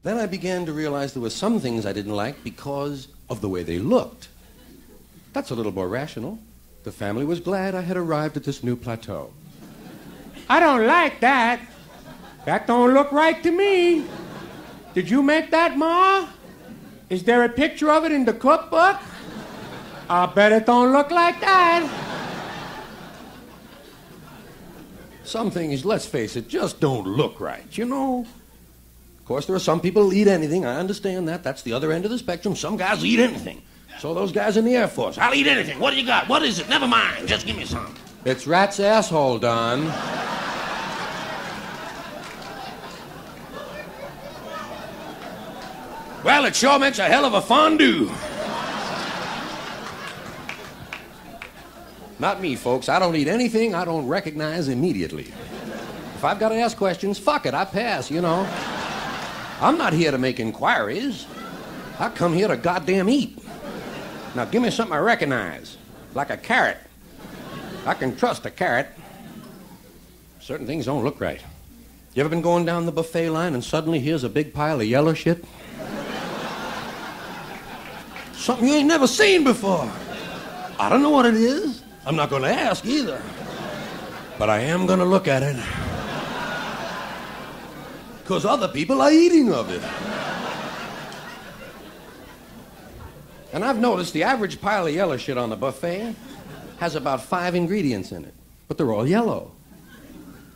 Then I began to realize there were some things I didn't like because of the way they looked. That's a little more rational. The family was glad I had arrived at this new plateau. I don't like that. That don't look right to me. Did you make that, Ma? Is there a picture of it in the cookbook? I bet it don't look like that. Some things, let's face it, just don't look right, you know? Of course, there are some people who eat anything. I understand that. That's the other end of the spectrum. Some guys eat anything. So those guys in the Air Force, I'll eat anything. What do you got? What is it? Never mind. Just give me some. It's rat's asshole, Don. Well, it sure makes a hell of a fondue. Not me, folks. I don't eat anything I don't recognize immediately. If I've got to ask questions, fuck it, I pass, you know. I'm not here to make inquiries. I come here to goddamn eat. Now, give me something I recognize, like a carrot. I can trust a carrot. Certain things don't look right. You ever been going down the buffet line and suddenly here's a big pile of yellow shit? Something you ain't never seen before. I don't know what it is. I'm not going to ask either. But I am going to look at it. Because other people are eating of it. And I've noticed the average pile of yellow shit on the buffet has about 5 ingredients in it. But they're all yellow.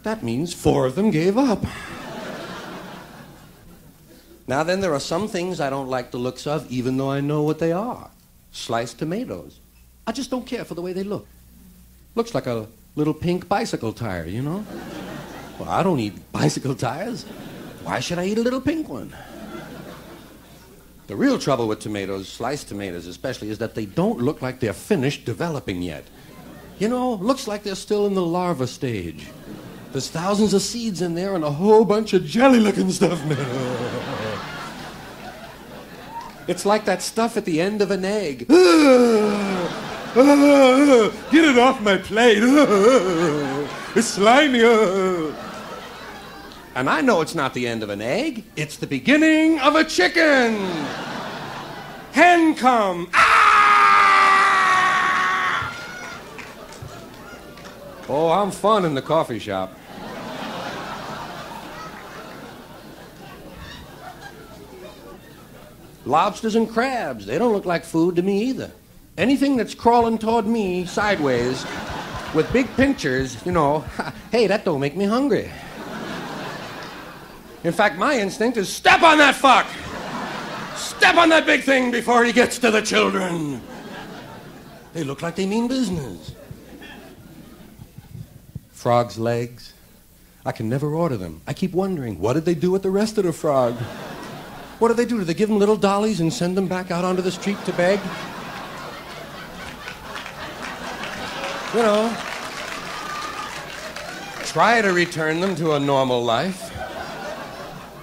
That means 4 of them gave up. Now then, there are some things I don't like the looks of, even though I know what they are. Sliced tomatoes. I just don't care for the way they look. Looks like a little pink bicycle tire, you know? Well, I don't eat bicycle tires. Why should I eat a little pink one? The real trouble with tomatoes, sliced tomatoes especially, is that they don't look like they're finished developing yet. You know, looks like they're still in the larva stage. There's thousands of seeds in there and a whole bunch of jelly-looking stuff. It's like that stuff at the end of an egg. Get it off my plate. It's slimy. And I know it's not the end of an egg. It's the beginning of a chicken. Hen come. Ah! Oh, I'm fun in the coffee shop. Lobsters and crabs, they don't look like food to me either. Anything that's crawling toward me sideways with big pinchers, you know, hey, that don't make me hungry. In fact, my instinct is step on that fuck! Step on that big thing before he gets to the children. They look like they mean business. Frog's legs. I can never order them. I keep wondering, what did they do with the rest of the frog? What do they do? Do they give them little dollies and send them back out onto the street to beg? You know, try to return them to a normal life.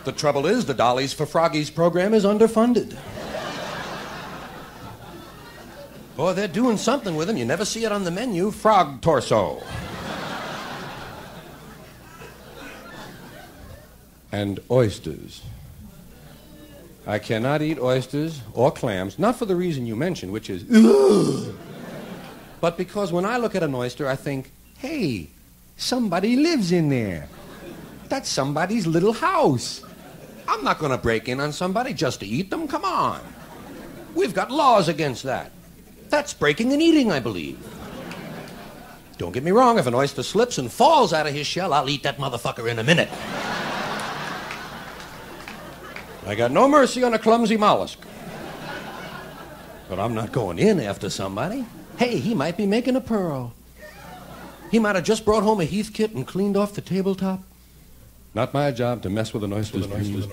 The trouble is, the Dollies for Froggies program is underfunded. Boy, they're doing something with them. You never see it on the menu. Frog torso. And oysters. I cannot eat oysters or clams, not for the reason you mentioned, which is, ugh, but because when I look at an oyster, I think, hey, somebody lives in there. That's somebody's little house. I'm not going to break in on somebody just to eat them. Come on. We've got laws against that. That's breaking and eating, I believe. Don't get me wrong, if an oyster slips and falls out of his shell, I'll eat that motherfucker in a minute. I got no mercy on a clumsy mollusk. But I'm not going in after somebody. Hey, he might be making a pearl. He might have just brought home a Heath kit and cleaned off the tabletop. Not my job to mess with an oyster's dreams.